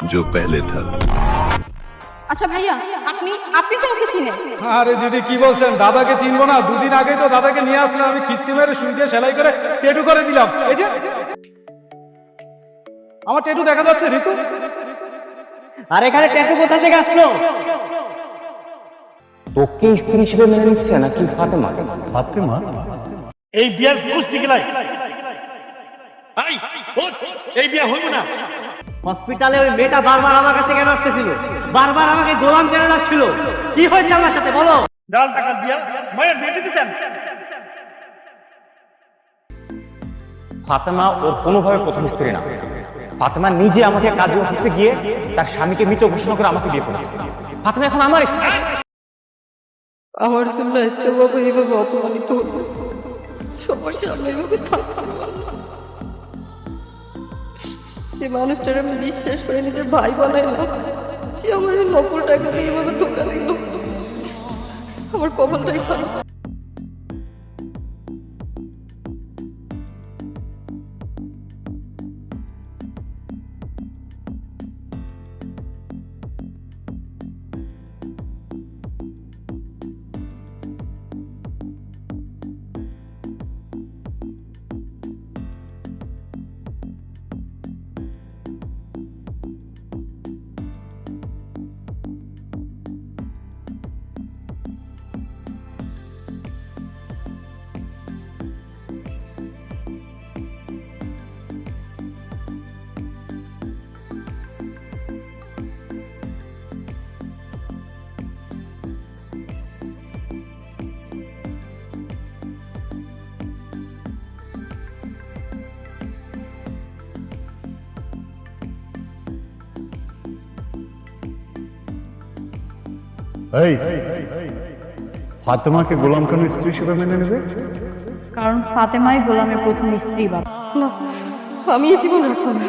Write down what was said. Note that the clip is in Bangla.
जो पहले था। আচ্ছা ভাইয়া, আপনি আপনি তো ওকে চিনেন। আরে দিদি কি বলছেন, দাদাকে চিনবো না? দুদিন আগেই তো দাদাকে নিয়ে আসলাম, আমি কিস্তি মেরে সুই দিয়ে সেলাই করে টেটু করে দিলাম। এই যে আমার টেটু দেখা যাচ্ছে ঋতু। আর এখানে ট্যাটু কোথা থেকে আসলো? তোকে স্ত্রী হিসেবে মেনে নিচ্ছে নাকি ফাতেমা? ফাতেমা? এই বিয়ার কুস্তি গেলাই এই বিয়া হইব না। হসপিটালে ওই মেয়েটা বারবার আমার কাছে কেন আসতেছিল? বারবার আমাকে গোলাম কেন লাগছিল? কি হয়েছে আমার সাথে বলো? ডাল টাকা দিয়া মায়ের বিয়ে দিতেছেন। ফাতেমা ওর কোনোভাবে প্রথম স্ত্রী না। ফাতেমা নিজে আমাকে কাজে অফিসে গিয়ে তার স্বামীকে মৃত ঘোষণা করে আমাকে বিয়ে করেছে। ফাতেমা এখন আমার স্ত্রী। আমার জন্য আজকে বাবা এইভাবে অপমানিত হতো, সবার সামনে এইভাবে থাকতো। যে মানুষটার আমি বিশ্বাস করে নিজের ভাই বানাই না, সে আমার নকল টাকা দিয়ে এইভাবে ধোকা দিল। আমার কপালটাই খারাপ। এই ফাতেমাকে গোলাম খান স্ত্রী হিসেবে মেনে নেবে? কারণ ফাতেমাই গোলামের প্রথম স্ত্রী বাবা। না, আমি এই জীবন রাখবো না।